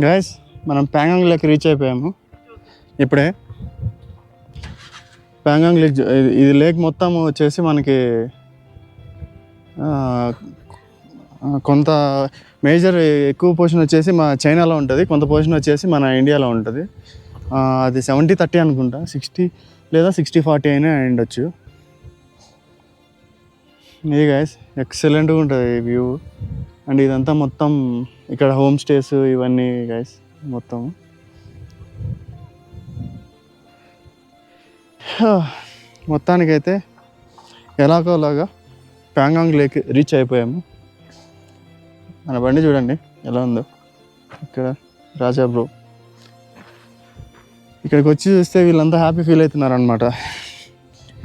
Guys మనం Pangong lake reach అయిపోయాము ఇప్పుడే. ప్యాంగాంగ్ లేక్ ఇది లేక్ మొత్తం వచ్చేసి మనకి కొంత మేజర్ ఎక్కువ పోర్షన్ వచ్చేసి మా చైనాలో ఉంటుంది, కొంత పోర్షన్ వచ్చేసి మన ఇండియాలో ఉంటుంది. అది 70-30 అనుకుంటా, 60 లేదా 60-40 అయినా ఉండొచ్చు. ఇది గైస్ ఎక్సలెంట్గా ఉంటుంది వ్యూ. అండ్ ఇదంతా మొత్తం ఇక్కడ హోమ్ స్టేస్ ఇవన్నీ గైస్ మొత్తం. మొత్తానికైతే ఎలాగోలాగా ప్యాంగాంగ్ లేక్ రీచ్ అయిపోయాము. మన బండి చూడండి ఎలా ఉందో. ఇక్కడ రాజా బ్రో ఇక్కడికి వచ్చి చూస్తే వీళ్ళంతా హ్యాపీ ఫీల్ అవుతున్నారు అనమాట.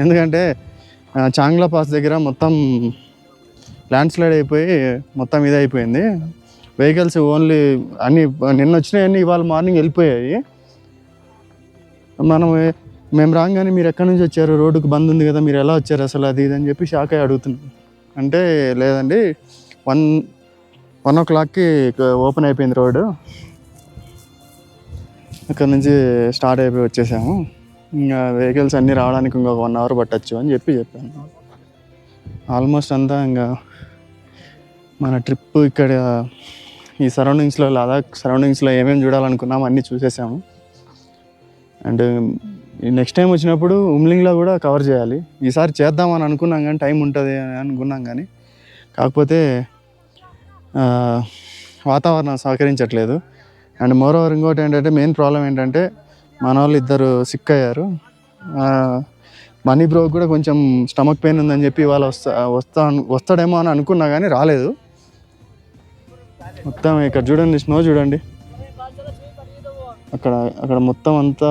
ఎందుకంటే చాంగ్లా పాస్ దగ్గర మొత్తం ల్యాండ్ స్లైడ్ అయిపోయి మొత్తం ఇది అయిపోయింది. వెహికల్స్ ఓన్లీ అన్నీ నిన్న వచ్చినాయన్నీ ఇవాళ మార్నింగ్ వెళ్ళిపోయాయి. మేము రాగానే మీరు ఎక్కడి నుంచి వచ్చారు, రోడ్డుకు బంద్ ఉంది కదా, మీరు ఎలా వచ్చారు అసలు అది ఇది అని చెప్పి షాక్ అయ్యి అడుగుతున్నాం. అంటే లేదండి 1 o'clockకి ఓపెన్ అయిపోయింది రోడ్డు, అక్కడ నుంచి స్టార్ట్ అయిపోయి వచ్చేసాము. ఇంకా వెహికల్స్ అన్నీ రావడానికి ఇంకొక 1 hour పట్టచ్చు అని చెప్పాను. ఆల్మోస్ట్ అంతా ఇంకా మన ట్రిప్ ఇక్కడ ఈ సరౌండింగ్స్లో, లదాఖ్ సరౌండింగ్స్లో ఏమేమి చూడాలనుకున్నాము అన్నీ చూసేసాము. అండ్ నెక్స్ట్ టైం వచ్చినప్పుడు ఉమ్లింగ్లో కూడా కవర్ చేయాలి. ఈసారి చేద్దామని అనుకున్నాం కానీ టైం ఉంటుంది అని అనుకున్నాం కానీ కాకపోతే వాతావరణం సహకరించట్లేదు. అండ్ మోరోవర్ ఇంకోటి ఏంటంటే మెయిన్ ప్రాబ్లం ఏంటంటే మన వాళ్ళు 2 సిక్ అయ్యారు. మనీ బ్రోకి కూడా కొంచెం స్టమక్ పెయిన్ ఉందని చెప్పి ఇవాళ వస్తాడేమో అని అనుకున్నా కానీ రాలేదు. మొత్తం ఇక్కడ చూడండి, స్నో చూడండి, అక్కడ మొత్తం అంతా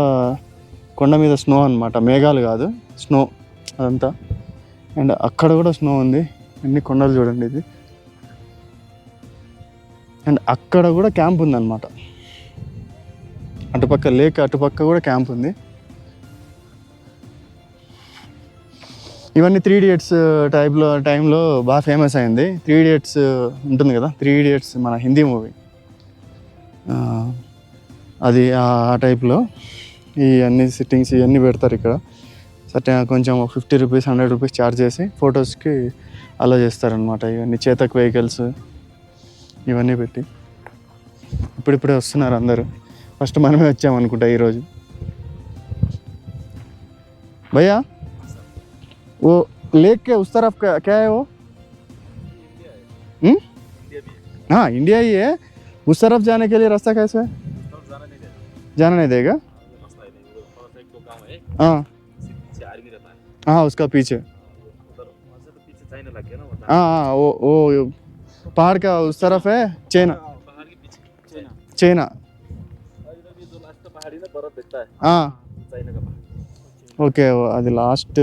కొండ మీద స్నో అనమాట, మేఘాలు కాదు స్నో అదంతా. అండ్ అక్కడ కూడా స్నో ఉంది, అన్ని కొండలు చూడండి ఇది. అండ్ అక్కడ కూడా క్యాంప్ ఉందన్నమాట, అటుపక్క లేక్ అటుపక్క కూడా క్యాంప్ ఉంది. ఇవన్నీ 3 Idiots టైంలో బాగా ఫేమస్ అయింది. 3 Idiots ఉంటుంది కదా, 3 Idiots మన హిందీ మూవీ, అది ఆ టైప్లో ఈ అన్ని సిట్టింగ్స్ ఇవన్నీ పెడతారు ఇక్కడ. కొంచెం 50 రూపీస్ 100 రూపీస్ ఛార్జ్ చేసి ఫొటోస్కి అలా చేస్తారనమాట. ఇవన్నీ చేతక్ వెహికల్స్ ఇవన్నీ పెట్టి ఇప్పుడిప్పుడే వస్తున్నారు అందరూ. ఫస్ట్ మనమే వచ్చామనుకుంటా ఈరోజు. భయ్యా वो लेक के उस तरफ क्या है वो? हाँ इंडिया ही है. उस तरफ जाने के लिए रास्ता कैसे है? जाना नहीं देगा. हाँ हाँ उसका पीछे. हाँ वो पहाड़ का उस तरफ है चैना. हाँ ఓకే, అది లాస్ట్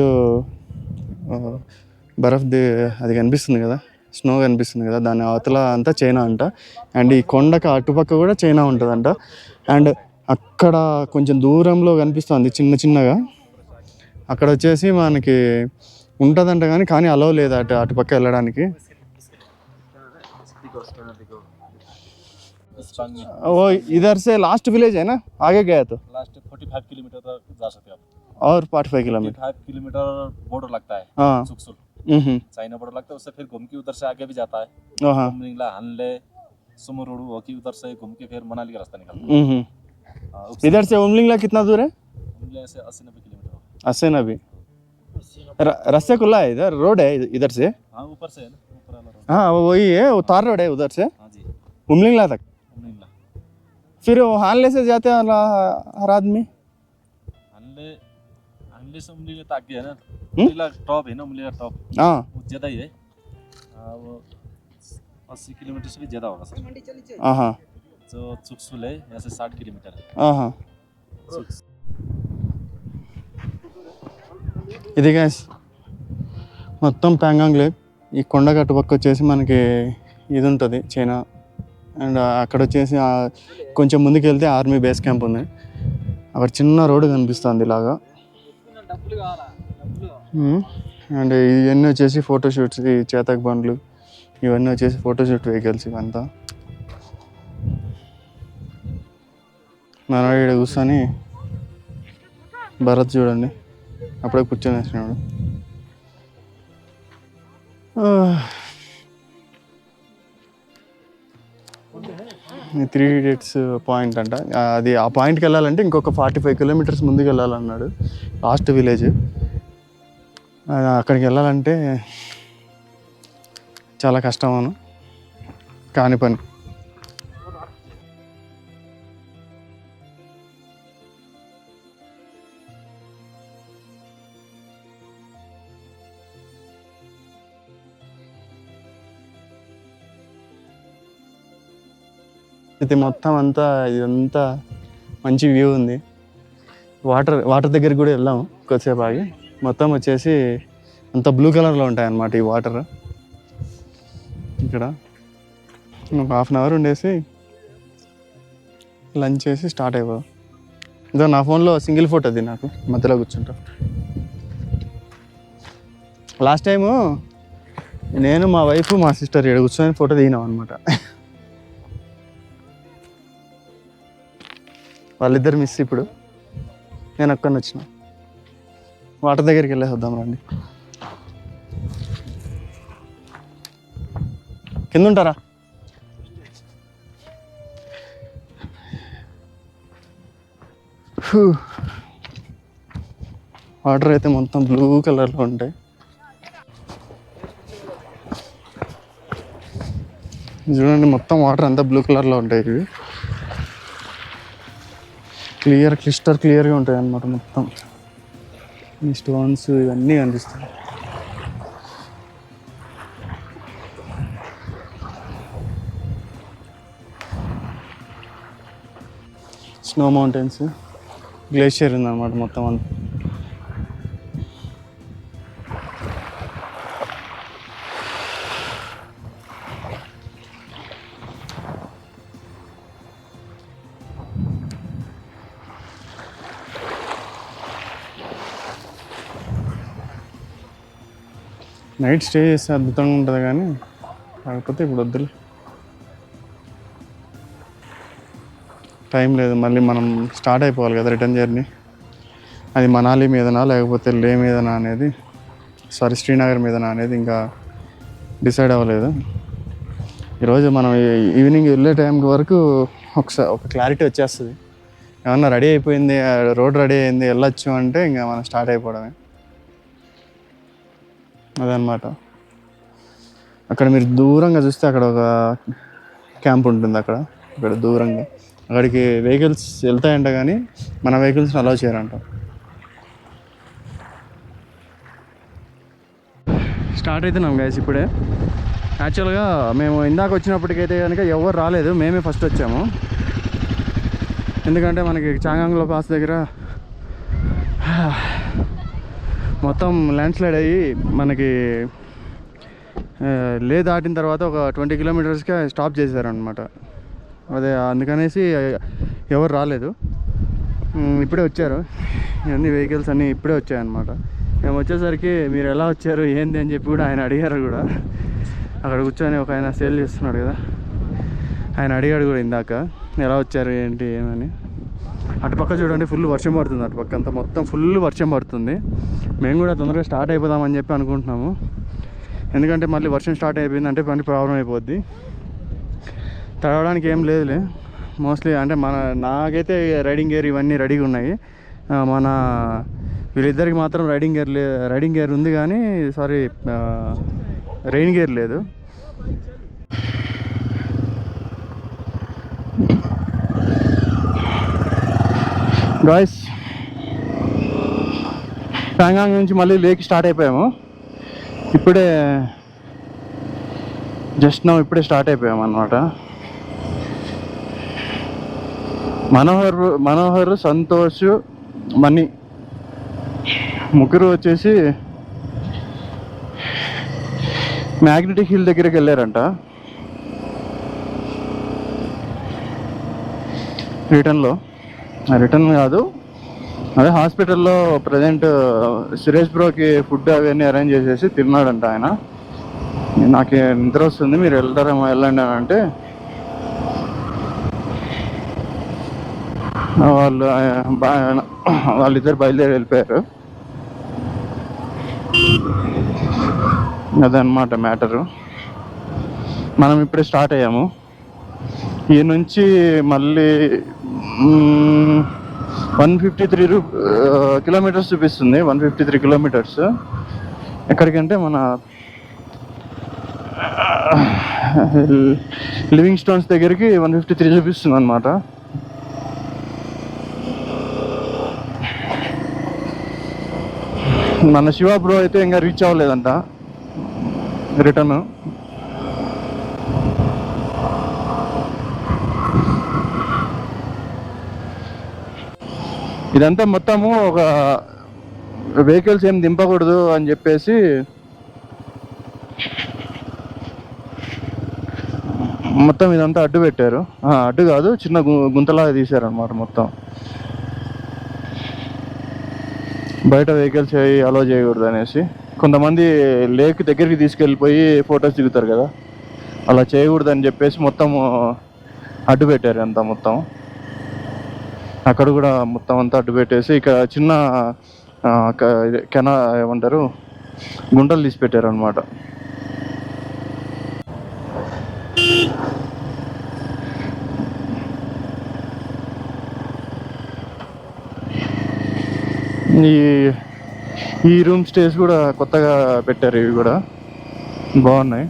బరఫ్ది అది కనిపిస్తుంది కదా, స్నో కనిపిస్తుంది కదా, దాని అవతల అంతా చైనా అంట. అండ్ ఈ కొండకు అటుపక్క కూడా చైనా ఉంటుందంట. అండ్ అక్కడ కొంచెం దూరంలో కనిపిస్తుంది చిన్నగా, అక్కడ వచ్చేసి మనకి ఉంటుందంట కానీ అలో లేదు అటుపక్క వెళ్ళడానికి. वो इधर से लास्ट विलेज है ना, आगे गया तो लास्ट 45 किलोमीटर तक जा सकते हैं आप. और 45 किलोमीटर 45 किलोमीटर बॉर्डर लगता है. हाँ सुक्सुल चाइना बॉर्डर लगता है. उससे फिर घूम के उधर से आगे भी जाता है. हाँ मुमलिंगला हनले सुमुरुडू होके उधर से घूम के फिर मनाली का रास्ता निकलता है. इधर से उमलिंगला कितना दूर है? उमलिंगला से 80-90 किलोमीटर. 80-90 रास्ता खुला है, इधर रोड है इधर से. हाँ ऊपर से है ना, ऊपर वाला रोड. हाँ वही है, वो तार रोड है उधर से. हाँ जी उमलिंगला तक. उमलिंगला फिर वो हानले से जाते हैं हर आदमी. हानले से उमलिंगला तक गया ना, उमलिंगला टॉप है ना, उमलिंगला टॉप. हाँ वो ज़्यादा ही है. वो 80 किलोमीटर से भी ज़्यादा होगा सर. हाँ जो सुक्सुल है यहाँ से 60 किलोमीटर है. हाँ ఇది గైస్ మొత్తం ప్యాంగాంగ్ లేక్. ఈ కొండ కట్టుపక్క వచ్చేసి మనకి ఇది ఉంటుంది చైనా. అండ్ అక్కడ వచ్చేసి కొంచెం ముందుకు వెళ్తే ఆర్మీ బేస్ క్యాంప్ ఉంది. అక్కడ చిన్న రోడ్డు కనిపిస్తుంది ఇలాగా. అండ్ ఇవన్నీ వచ్చేసి ఫోటోషూట్స్, ఈ చేతక్ బండ్లు ఇవన్నీ వచ్చేసి ఫోటోషూట్ వెహికల్స్ ఇవంతా. మనవాడు ఇక్కడ కూర్చొని భరత్ చూడండి అప్పుడే కూర్చొని వేసినాడు. ఈ 3 Idiots పాయింట్ అంట. అది ఆ పాయింట్కి వెళ్ళాలంటే ఇంకొక 45 కిలోమీటర్స్ ముందుకు వెళ్ళాలన్నాడు. Last village. అక్కడికి వెళ్ళాలంటే చాలా కష్టమను కాని పని. ఇది మొత్తం అంతా ఇదంతా మంచి వ్యూ ఉంది. వాటర్ దగ్గరికి కూడా వెళ్ళాము కొద్దిసేపు ఆగి. మొత్తం వచ్చేసి అంత బ్లూ కలర్లో ఉంటాయన్నమాట ఈ వాటర్. ఇక్కడ ఒక 1/2 అవర్ ఉండేసి లంచ్ చేసి స్టార్ట్ అయిపోదాం. ఇదో నా ఫోన్లో సింగిల్ ఫోటో అది నాకు మధ్యలో కూర్చుంటా. లాస్ట్ టైము నేను మా వైఫ్ మా సిస్టర్ ఇక్కడ కూర్చొని ఫోటో దిగినాం అనమాట. వాళ్ళిద్దరు మిస్. ఇప్పుడు నేను ఒక్కడిని వచ్చిన. వాటర్ దగ్గరికి వెళ్ళేసి వద్దాం రండి. కింద ఉంటారా? వాటర్ అయితే మొత్తం బ్లూ కలర్లో ఉంటాయి. చూడండి మొత్తం వాటర్ అంతా బ్లూ కలర్లో ఉంటాయి. ఇవి క్లిస్టర్ క్లియర్గా ఉంటాయి అన్నమాట. మొత్తం ఈ స్టోన్స్ ఇవన్నీ కనిపిస్తాయి. స్నో మౌంటైన్స్, గ్లేషియర్ ఉందన్నమాట మొత్తం అంతా. నైట్ స్టే చేస్తే అద్భుతంగా ఉంటుంది కానీ కాకపోతే ఇప్పుడు వద్దులే, టైం లేదు. మళ్ళీ మనం స్టార్ట్ అయిపోవాలి కదా రిటర్న్ జర్నీ. అది మనాలి మీదనా లేకపోతే లే మీదనా అనేది, శ్రీనగర్ మీదనా అనేది ఇంకా డిసైడ్ అవ్వలేదు. ఈరోజు మనం ఈవినింగ్ వెళ్ళే టైం వరకు ఒక క్లారిటీ వచ్చేస్తుంది. ఏమన్నా రెడీ అయిపోయింది, రోడ్ రెడీ అయింది, వెళ్ళొచ్చు అంటే ఇంకా మనం స్టార్ట్ అయిపోవడమే. అదనమాట. అక్కడ మీరు దూరంగా చూస్తే అక్కడ ఒక క్యాంప్ ఉంటుంది. అక్కడ దూరంగా అక్కడికి వెహికల్స్ వెళ్తాయంట కానీ మన వెహికల్స్ని అలౌ చేయరంట. స్టార్ట్ అవుతున్నాం గైస్ ఇప్పుడే. యాక్చువల్గా మేము ఇందాక వచ్చినప్పటికైతే కనుక ఎవరు రాలేదు, మేమే ఫస్ట్ వచ్చాము. ఎందుకంటే మనకి చాంగాంగ్లో పాస్ దగ్గర మొత్తం ల్యాండ్ స్లైడ్ అయ్యి మనకి లే దాటిన తర్వాత ఒక 20 కిలోమీటర్స్కే స్టాప్ చేశారనమాట. అదే అందుకనేసి ఎవరు రాలేదు. ఇప్పుడే వచ్చారు ఇవన్నీ వెహికల్స్ అన్నీ ఇప్పుడే వచ్చాయన్నమాట. మేము వచ్చేసరికి మీరు ఎలా వచ్చారు ఏంది అని చెప్పి కూడా ఆయన అడిగారు కూడా. అక్కడ కూర్చొని ఒక ఆయన సేల్ చేస్తున్నాడు కదా, ఆయన అడిగాడు కూడా ఇందాక ఎలా వచ్చారు ఏంటి ఏమని. అటుపక్క చూడండి ఫుల్ వర్షం పడుతుంది. అటుపక్క అంతా మొత్తం ఫుల్ వర్షం పడుతుంది. మేము కూడా తొందరగా స్టార్ట్ అయిపోదామని చెప్పి అనుకుంటున్నాము. ఎందుకంటే మళ్ళీ వర్షం స్టార్ట్ అయిపోయిందంటే పని ప్రాబ్లం అయిపోద్ది. తడవడానికి ఏం లేదులే మోస్ట్లీ. అంటే నాకైతే రైడింగ్ గేర్ ఇవన్నీ రెడీగా ఉన్నాయి. మన వీళ్ళిద్దరికి మాత్రం రైడింగ్ గేర్ ఉంది కానీ రెయిన్ గేర్ లేదు. గాయ్స్ ప్యాంగాంగ్ నుంచి మళ్ళీ లేక్ స్టార్ట్ అయిపోయాము. ఇప్పుడే ఇప్పుడే స్టార్ట్ అయిపోయాము అన్నమాట. మనోహర్, సంతోష్, మణి ముగ్గురు వచ్చేసి మ్యాగ్నెటిక్ హిల్ దగ్గరికి వెళ్ళారంట. రిటర్న్ కాదు, అదే హాస్పిటల్లో ప్రజెంట్ సురేష్ బ్రోకి ఫుడ్ అవన్నీ అరేంజ్ చేసేసి తిన్నాడంట ఆయన. నాకు నిద్ర వస్తుంది మీరు వెళ్తారేమో వెళ్ళండి అని అంటే వాళ్ళు వాళ్ళిద్దరు బయలుదేరి వెళ్ళిపోయారు. అదనమాట మ్యాటరు. మనం ఇప్పుడే స్టార్ట్ అయ్యాము. ఈ నుంచి మళ్ళీ 153 కిలోమీటర్స్ చూపిస్తుంది. 153 కిలోమీటర్స్. ఎక్కడికంటే మన లివింగ్ స్టోన్స్ దగ్గరికి 153 చూపిస్తుంది అనమాట. మన శివ బ్రో అయితే ఇంకా రీచ్ అవ్వలేదంట రిటర్న్. ఇదంతా మొత్తము ఒక వెహికల్స్ ఏం దింపకూడదు అని చెప్పేసి మొత్తం ఇదంతా అడ్డు పెట్టారు. అడ్డు కాదు, చిన్న గుంతలాగా తీశారు అనమాట. మొత్తం బయట వెహికల్స్ అలో చేయకూడదు అనేసి. కొంతమంది లేక్ దగ్గరికి తీసుకెళ్ళిపోయి ఫొటోస్ దిగుతారు కదా, అలా చేయకూడదు అని చెప్పేసి మొత్తం అడ్డు పెట్టారు అంతా. మొత్తం అక్కడ కూడా మొత్తం అంతా అడ్డు పెట్టేసి ఇక చిన్న ఏమంటారు గుంటలు తీసి పెట్టారు అనమాట. ఈ రూమ్ స్టేస్ కూడా కొత్తగా పెట్టారు. ఇవి కూడా బాగున్నాయి,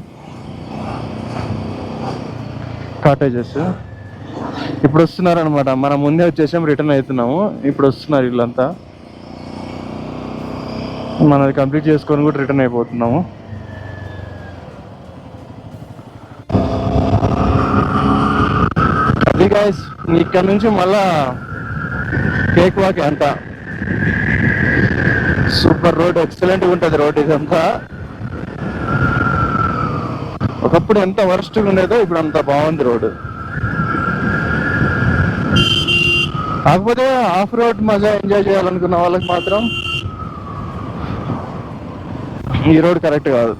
కాటేజెస్. ఇప్పుడు వస్తున్నారు అనమాట. మనం ముందే వచ్చేసాం, రిటర్న్ అవుతున్నాము. ఇప్పుడు వస్తున్నారు వీళ్ళంతా. మనది కంప్లీట్ చేసుకొని కూడా రిటర్న్ అయిపోతున్నాము. అది గైస్, ఇక్కడ నుంచి మళ్ళా కేక్ వాక్ అంతా సూపర్ రోడ్, ఎక్సలెంట్గా ఉంటుంది రోడ్ ఇదంతా. ఒకప్పుడు ఎంత వరస్ట్గా ఉండేదో ఇప్పుడు అంత బాగుంది రోడ్. కాకపోతే ఆఫ్ రోడ్ మజా ఎంజాయ్ చేయాలనుకున్న వాళ్ళకి మాత్రం ఈ రోడ్ కరెక్ట్ కాదు.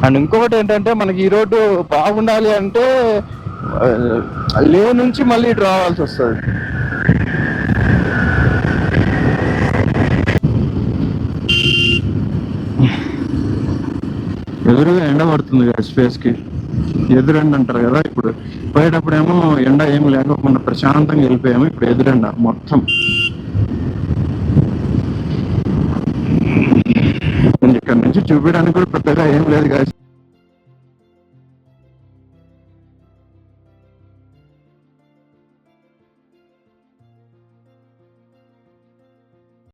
అండ్ ఇంకొకటి ఏంటంటే, మనకి ఈ రోడ్డు బాగుండాలి అంటే లే నుంచి మళ్ళీ ఇటు రావాల్సి వస్తుంది. ఎదురుగా ఎండ పడుతుంది కదా స్పేస్కి, ఎదురెండ అంటారు కదా. ఇప్పుడు పోయేటప్పుడేమో ఎండ ఏమి లేకపోకుండా ప్రశాంతంగా వెళ్ళిపోయాము. ఇప్పుడు ఎదురెండ మొత్తం. ఇక్కడ నుంచి చూపించడానికి కూడా పెద్దగా ఏం లేదు కదా.